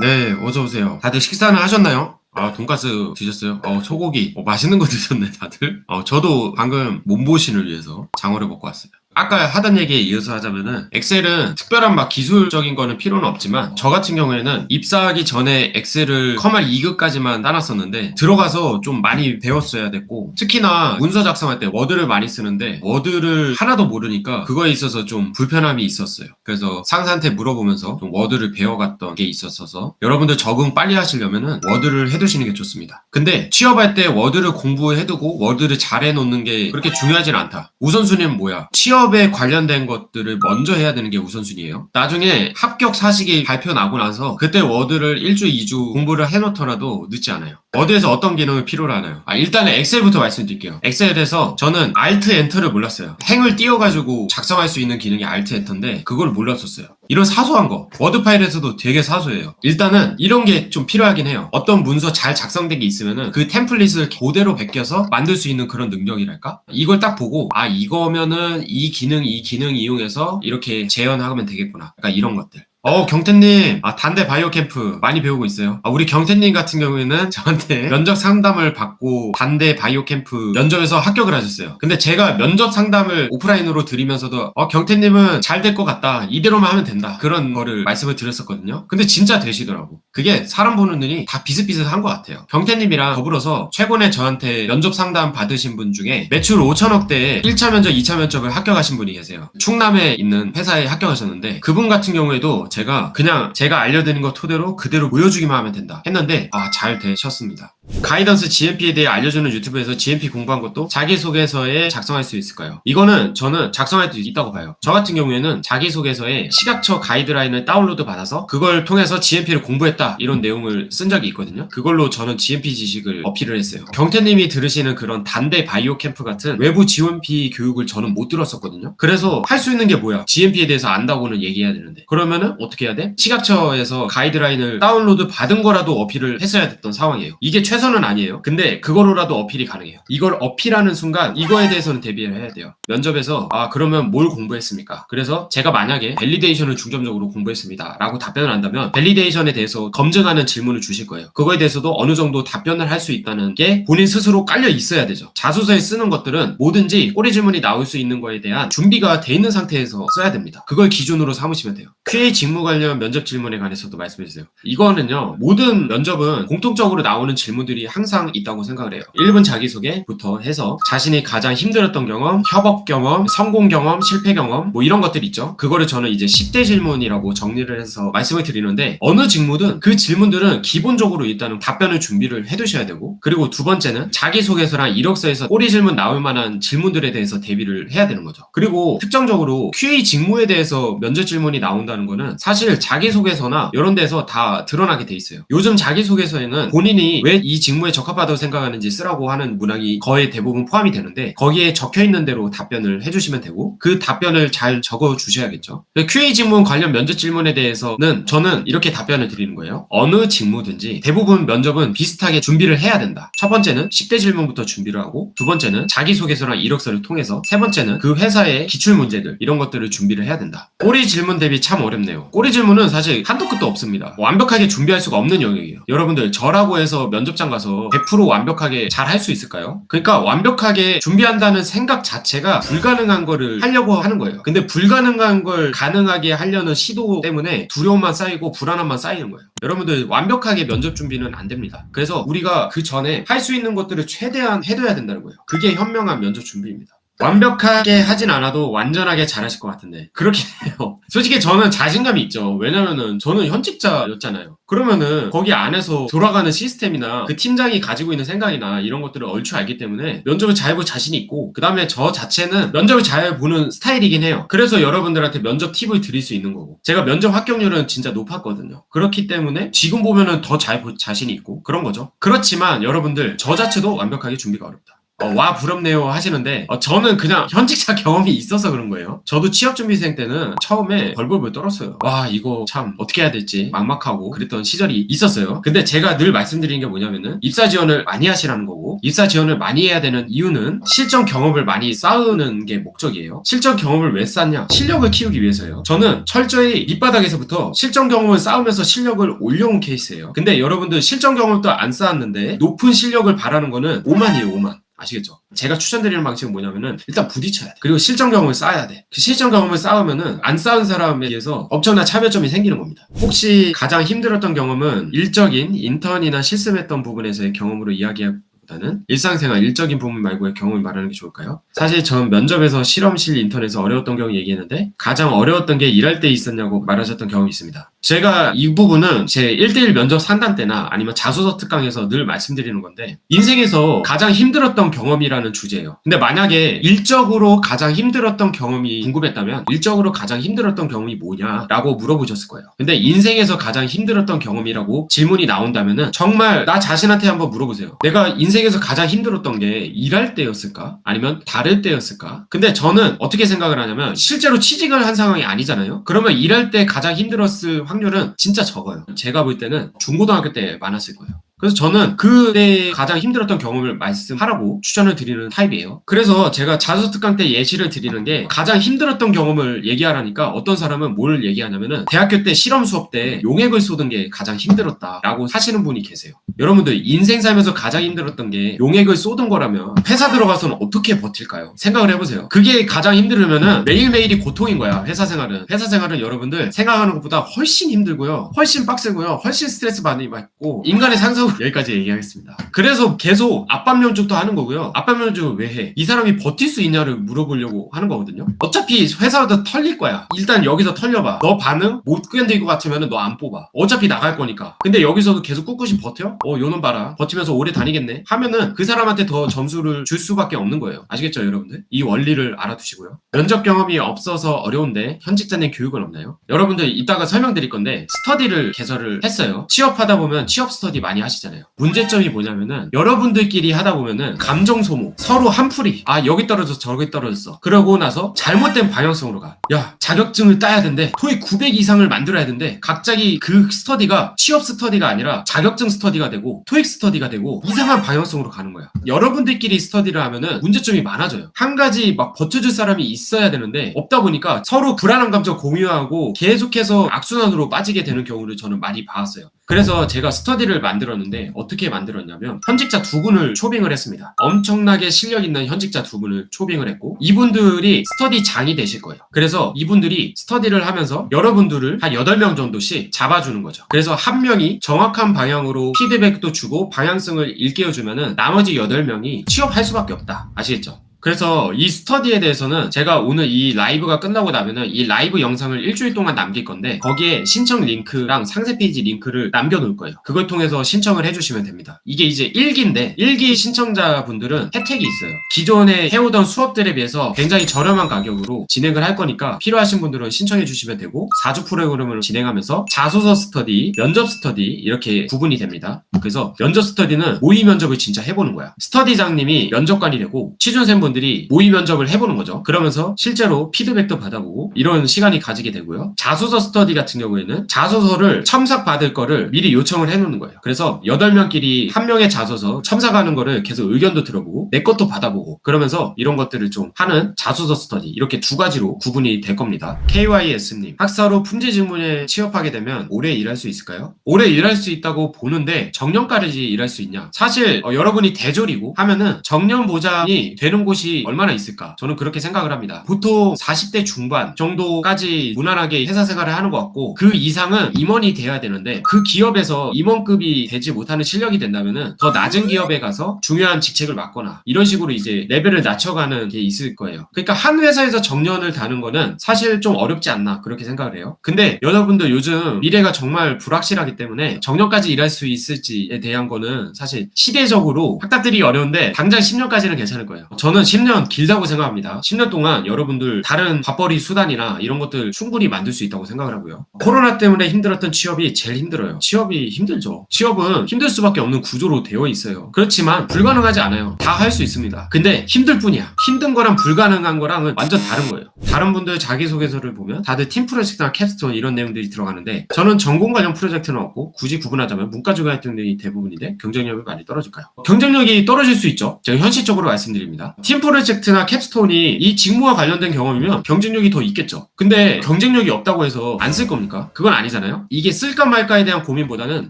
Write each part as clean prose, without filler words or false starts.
네, 어서오세요. 다들 식사는 하셨나요? 돈가스 드셨어요? 소고기. 맛있는 거 드셨네, 다들. 저도 방금 몸보신을 위해서 장어를 먹고 왔어요. 아까 하던 얘기에 이어서 하자면은 엑셀은 특별한 막 기술적인 거는 필요는 없지만 저 같은 경우에는 입사하기 전에 엑셀을 커말 2급까지만 따놨었는데 들어가서 좀 많이 배웠어야 됐고 특히나 문서 작성할 때 워드를 많이 쓰는데 워드를 하나도 모르니까 그거에 있어서 좀 불편함이 있었어요. 그래서 상사한테 물어보면서 좀 워드를 배워갔던 게 있었어서 여러분들 적응 빨리 하시려면은 워드를 해두시는 게 좋습니다. 근데 취업할 때 워드를 공부해두고 워드를 잘 해놓는 게 그렇게 중요하진 않다. 우선순위는 뭐야? 취업에 관련된 것들을 먼저 해야 되는 게 우선순위예요. 나중에 합격 사식이 발표 나고 나서 그때 워드를 1주, 2주 공부를 해놓더라도 늦지 않아요. 워드에서 어떤 기능을 필요로 하나요? 일단은 엑셀부터 말씀드릴게요. 엑셀에서 저는 Alt Enter를 몰랐어요. 행을 띄워가지고 작성할 수 있는 기능이 Alt Enter인데 그걸 몰랐었어요. 이런 사소한 거 워드 파일에서도 되게 사소해요. 일단은 이런 게 좀 필요하긴 해요. 어떤 문서 잘 작성된 게 있으면은 그 템플릿을 그대로 베껴서 만들 수 있는 그런 능력이랄까? 이걸 딱 보고 이거면은 이 기능 이용해서 이렇게 재현하면 되겠구나. 그러니까 이런 것들. 경태님, 단대 바이오 캠프 많이 배우고 있어요. 우리 경태님 같은 경우에는 저한테 면접 상담을 받고 단대 바이오 캠프 면접에서 합격을 하셨어요. 근데 제가 면접 상담을 오프라인으로 드리면서도 경태님은 잘 될 것 같다. 이대로만 하면 된다. 그런 거를 말씀을 드렸었거든요. 근데 진짜 되시더라고. 그게 사람 보는 눈이 다 비슷비슷한 것 같아요. 경태님이랑 더불어서 최근에 저한테 면접 상담 받으신 분 중에 매출 5천억대에 1차 면접, 2차 면접을 합격하신 분이 계세요. 충남에 있는 회사에 합격하셨는데 그분 같은 경우에도 제가 그냥 제가 알려드린 거 토대로 그대로 보여주기만 하면 된다 했는데 잘 되셨습니다. 가이던스 GMP에 대해 알려주는 유튜브에서 GMP 공부한 것도 자기소개서에 작성할 수 있을까요? 이거는 저는 작성할 수 있다고 봐요. 저 같은 경우에는 자기소개서에 식약처 가이드라인을 다운로드 받아서 그걸 통해서 GMP를 공부했다 이런 내용을 쓴 적이 있거든요. 그걸로 저는 GMP 지식을 어필을 했어요. 경태님이 들으시는 그런 단대 바이오 캠프 같은 외부 GMP 교육을 저는 못 들었었거든요. 그래서 할 수 있는 게 뭐야? GMP에 대해서 안다고는 얘기해야 되는데 그러면은 어떻게 해야 돼? 식약처에서 가이드라인을 다운로드 받은 거라도 어필을 했어야 됐던 상황이에요. 이게 최선은 아니에요. 근데 그거로라도 어필이 가능해요. 이걸 어필하는 순간 이거에 대해서는 대비를 해야 돼요. 면접에서 그러면 뭘 공부했습니까? 그래서 제가 만약에 밸리데이션을 중점적으로 공부했습니다 라고 답변을 한다면 밸리데이션에 대해서 검증하는 질문을 주실 거예요. 그거에 대해서도 어느 정도 답변을 할 수 있다는 게 본인 스스로 깔려 있어야 되죠. 자소서에 쓰는 것들은 뭐든지 꼬리 질문이 나올 수 있는 거에 대한 준비가 돼 있는 상태에서 써야 됩니다. 그걸 기준으로 삼으시면 돼요. QA 직무 관련 면접 질문에 관해서도 말씀해 주세요. 이거는요, 모든 면접은 공통적으로 나오는 질문들이 항상 있다고 생각을 해요. 1분 자기소개부터 해서 자신이 가장 힘들었던 경험, 협업 경험, 성공 경험, 실패 경험 뭐 이런 것들 있죠. 그거를 저는 이제 10대 질문이라고 정리를 해서 말씀을 드리는데 어느 직무든 그 질문들은 기본적으로 일단은 답변을 준비를 해두셔야 되고 그리고 두 번째는 자기소개서랑 이력서에서 꼬리 질문 나올 만한 질문들에 대해서 대비를 해야 되는 거죠. 그리고 특정적으로 QA 직무에 대해서 면접 질문이 나온다는 거는 사실 자기소개서나 이런 데서 다 드러나게 돼 있어요. 요즘 자기소개서에는 본인이 왜 이 직무에 적합하다고 생각하는지 쓰라고 하는 문항이 거의 대부분 포함이 되는데 거기에 적혀있는 대로 답변을 해주시면 되고 그 답변을 잘 적어 주셔야겠죠. QA 직무 관련 면접 질문에 대해서는 저는 이렇게 답변을 드리는 거예요. 어느 직무든지 대부분 면접은 비슷하게 준비를 해야 된다. 첫 번째는 10대 질문부터 준비를 하고 두 번째는 자기소개서랑 이력서를 통해서 세 번째는 그 회사의 기출문제들 이런 것들을 준비를 해야 된다. 꼬리 질문 대비 참 어렵네요. 꼬리 질문은 사실 한도 끝도 없습니다. 완벽하게 준비할 수가 없는 영역이에요. 여러분들 저라고 해서 면접장 가서 100% 완벽하게 잘 할 수 있을까요? 그러니까 완벽하게 준비한다는 생각 자체가 불가능한 거를 하려고 하는 거예요. 근데 불가능한 걸 가능하게 하려는 시도 때문에 두려움만 쌓이고 불안함만 쌓이는 거예요. 여러분들 완벽하게 면접 준비는 안 됩니다. 그래서 우리가 그 전에 할 수 있는 것들을 최대한 해둬야 된다는 거예요. 그게 현명한 면접 준비입니다. 완벽하게 하진 않아도 완전하게 잘하실 것 같은데 그렇긴 해요. 솔직히 저는 자신감이 있죠. 왜냐면은 저는 현직자였잖아요. 그러면은 거기 안에서 돌아가는 시스템이나 그 팀장이 가지고 있는 생각이나 이런 것들을 얼추 알기 때문에 면접을 잘 볼 자신이 있고 그 다음에 저 자체는 면접을 잘 보는 스타일이긴 해요. 그래서 여러분들한테 면접 팁을 드릴 수 있는 거고 제가 면접 합격률은 진짜 높았거든요. 그렇기 때문에 지금 보면은 더 잘 볼 자신이 있고 그런 거죠. 그렇지만 여러분들 저 자체도 완벽하게 준비가 어렵다. 와 부럽네요 하시는데 저는 그냥 현직자 경험이 있어서 그런 거예요. 저도 취업준비생 때는 처음에 벌벌벌 떨었어요. 와 이거 참 어떻게 해야 될지 막막하고 그랬던 시절이 있었어요. 근데 제가 늘 말씀드리는 게 뭐냐면은 입사 지원을 많이 하시라는 거고, 입사 지원을 많이 해야 되는 이유는 실전 경험을 많이 쌓는 게 목적이에요. 실전 경험을 왜 쌓냐? 실력을 키우기 위해서예요. 저는 철저히 밑바닥에서부터 실전 경험을 쌓으면서 실력을 올려온 케이스예요. 근데 여러분들 실전 경험도 안 쌓았는데 높은 실력을 바라는 거는 오만이에요, 오만. 아시겠죠? 제가 추천드리는 방식은 뭐냐면은 일단 부딪혀야 돼. 그리고 실전 경험을 쌓아야 돼. 그 실전 경험을 쌓으면은 안 쌓은 사람에 비해서 엄청난 차별점이 생기는 겁니다. 혹시 가장 힘들었던 경험은 일적인 인턴이나 실습했던 부분에서의 경험으로 이야기하기보다는 일상생활 일적인 부분 말고의 경험을 말하는 게 좋을까요? 사실 전 면접에서 실험실 인턴에서 어려웠던 경우 얘기했는데 가장 어려웠던 게 일할 때 있었냐고 말하셨던 경험이 있습니다. 제가 이 부분은 제 1대1 면접 상담 때나 아니면 자소서 특강에서 늘 말씀드리는 건데, 인생에서 가장 힘들었던 경험이라는 주제예요. 근데 만약에 일적으로 가장 힘들었던 경험이 궁금했다면 일적으로 가장 힘들었던 경험이 뭐냐라고 물어보셨을 거예요. 근데 인생에서 가장 힘들었던 경험이라고 질문이 나온다면은 정말 나 자신한테 한번 물어보세요. 내가 인생에서 가장 힘들었던 게 일할 때였을까? 아니면 다를 때였을까? 근데 저는 어떻게 생각을 하냐면 실제로 취직을 한 상황이 아니잖아요. 그러면 일할 때 가장 힘들었을 확률은 진짜 적어요. 제가 볼 때는 중고등학교 때 많았을 거예요. 그래서 저는 그때 가장 힘들었던 경험을 말씀하라고 추천을 드리는 타입이에요. 그래서 제가 자소서 특강 때 예시를 드리는 게 가장 힘들었던 경험을 얘기하라니까 어떤 사람은 뭘 얘기하냐면은 대학교 때 실험 수업 때 용액을 쏟은 게 가장 힘들었다라고 하시는 분이 계세요. 여러분들 인생 살면서 가장 힘들었던 게 용액을 쏟은 거라면 회사 들어가서는 어떻게 버틸까요? 생각을 해보세요. 그게 가장 힘들으면은 매일매일이 고통인 거야. 회사 생활은 여러분들 생각하는 것보다 훨씬 힘들고요, 훨씬 빡세고요, 훨씬 스트레스 많이 받고 인간의 상상 여기까지 얘기하겠습니다. 그래서 계속 압박면접도 하는 거고요. 압박면접을 왜 해? 이 사람이 버틸 수 있냐를 물어보려고 하는 거거든요. 어차피 회사도 털릴 거야. 일단 여기서 털려봐. 너 반응 못 견딜 것 같으면 너 안 뽑아. 어차피 나갈 거니까. 근데 여기서도 계속 꿋꿋이 버텨? 요놈 봐라. 버티면서 오래 다니겠네. 하면은 그 사람한테 더 점수를 줄 수밖에 없는 거예요. 아시겠죠, 여러분들? 이 원리를 알아두시고요. 면접 경험이 없어서 어려운데 현직자님 교육은 없나요? 여러분들 이따가 설명드릴 건데 스터디를 개설을 했어요. 취업하다 보면 취업 스터디 많이 하시잖아요. 문제점이 뭐냐면은 여러분들끼리 하다 보면은 감정 소모, 서로 한풀이, 여기 떨어졌어 저기 떨어졌어, 그러고 나서 잘못된 방향성으로 가. 야 자격증을 따야 된대, 토익 900 이상을 만들어야 된대. 갑자기 그 스터디가 취업 스터디가 아니라 자격증 스터디가 되고 토익 스터디가 되고 이상한 방향성으로 가는 거야. 여러분들끼리 스터디를 하면은 문제점이 많아져요. 한 가지 막 버텨줄 사람이 있어야 되는데 없다 보니까 서로 불안한 감정 공유하고 계속해서 악순환으로 빠지게 되는 경우를 저는 많이 봐왔어요. 그래서 제가 스터디를 만들었는데 어떻게 만들었냐면 현직자 두 분을 초빙을 했습니다. 엄청나게 실력 있는 현직자 두 분을 초빙을 했고 이분들이 스터디장이 되실 거예요. 그래서 이분들이 스터디를 하면서 여러분들을 한 8명 정도씩 잡아주는 거죠. 그래서 한 명이 정확한 방향으로 피드백도 주고 방향성을 일깨워주면은 나머지 8명이 취업할 수밖에 없다. 아시겠죠? 그래서 이 스터디에 대해서는 제가 오늘 이 라이브가 끝나고 나면은 이 라이브 영상을 일주일 동안 남길 건데 거기에 신청 링크랑 상세 페이지 링크를 남겨놓을 거예요. 그걸 통해서 신청을 해주시면 됩니다. 이게 이제 1기인데 1기 신청자분들은 혜택이 있어요. 기존에 해오던 수업들에 비해서 굉장히 저렴한 가격으로 진행을 할 거니까 필요하신 분들은 신청해 주시면 되고 4주 프로그램을 진행하면서 자소서 스터디, 면접 스터디 이렇게 구분이 됩니다. 그래서 면접 스터디는 모의 면접을 진짜 해보는 거야. 스터디장님이 면접관이 되고 취준생분 들이 모의 면접을 해보는 거죠. 그러면서 실제로 피드백도 받아보고 이런 시간이 가지게 되고요. 자소서 스터디 같은 경우에는 자소서를 첨삭받을 거를 미리 요청을 해놓는 거예요. 그래서 8명끼리 한 명의 자소서 첨삭하는 거를 계속 의견도 들어보고 내 것도 받아보고 그러면서 이런 것들을 좀 하는 자소서 스터디, 이렇게 두 가지로 구분이 될 겁니다. KYS님, 학사로 품질직문에 취업하게 되면 오래 일할 수 있을까요? 오래 일할 수 있다고 보는데 정년까지 일할 수 있냐? 사실 여러분이 대졸이고 하면은 정년 보장이 되는 곳이 얼마나 있을까? 저는 그렇게 생각을 합니다. 보통 40대 중반 정도까지 무난하게 회사 생활을 하는 것 같고 그 이상은 임원이 돼야 되는데 그 기업에서 임원급이 되지 못하는 실력이 된다면은 더 낮은 기업에 가서 중요한 직책을 맡거나 이런 식으로 이제 레벨을 낮춰가는 게 있을 거예요. 그러니까 한 회사에서 정년을 다는 거는 사실 좀 어렵지 않나 그렇게 생각을 해요. 근데 여러분들 요즘 미래가 정말 불확실하기 때문에 정년까지 일할 수 있을지에 대한 거는 사실 시대적으로 확답들이 어려운데 당장 10년까지는 괜찮을 거예요. 저는 10년 길다고 생각합니다. 10년 동안 여러분들 다른 밥벌이 수단이나 이런 것들 충분히 만들 수 있다고 생각을 하고요. 코로나 때문에 힘들었던 취업이 제일 힘들어요. 취업이 힘들죠. 취업은 힘들 수밖에 없는 구조로 되어 있어요. 그렇지만 불가능하지 않아요. 다 할 수 있습니다. 근데 힘들 뿐이야. 힘든 거랑 불가능한 거랑은 완전 다른 거예요. 다른 분들 자기소개서를 보면 다들 팀 프로젝트나 캡스톤 이런 내용들이 들어가는데 저는 전공 관련 프로젝트는 없고 굳이 구분하자면 문과 쪽의 활동들이 대부분인데 경쟁력이 많이 떨어질까요? 경쟁력이 떨어질 수 있죠. 제가 현실적으로 말씀드립니다. 팀 프로젝트나 캡스톤이 이 직무와 관련된 경험이면 경쟁력이 더 있겠죠. 근데 경쟁력이 없다고 해서 안 쓸 겁니까? 그건 아니잖아요. 이게 쓸까 말까에 대한 고민보다는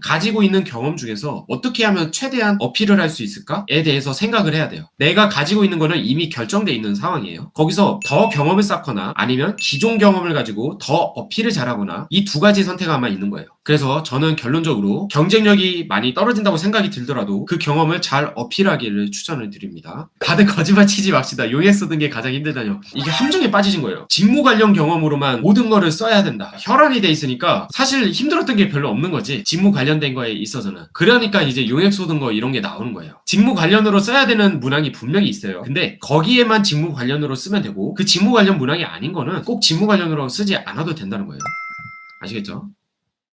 가지고 있는 경험 중에서 어떻게 하면 최대한 어필을 할 수 있을까에 대해서 생각을 해야 돼요. 내가 가지고 있는 거는 이미 결정돼 있는 상황이에요. 거기서 더 경험을 쌓거나 아니면 기존 경험을 가지고 더 어필을 잘하거나 이 두 가지 선택만 있는 거예요. 그래서 저는 결론적으로 경쟁력이 많이 떨어진다고 생각이 들더라도 그 경험을 잘 어필하기를 추천을 드립니다. 다들 거짓말 치지 맙시다. 용액 쓰는 게 가장 힘들다뇨. 이게 함정에 빠지신 거예요. 직무 관련 경험으로만 모든 거를 써야 된다. 혈안이 돼 있으니까 사실 힘들었던 게 별로 없는 거지. 직무 관련된 거에 있어서는. 그러니까 이제 용액 쏟은 거 이런 게 나오는 거예요. 직무 관련으로 써야 되는 문항이 분명히 있어요. 근데 거기에만 직무 관련으로 쓰면 되고 그 직무 관련 문항이 아닌 거는 꼭 직무 관련으로 쓰지 않아도 된다는 거예요. 아시겠죠?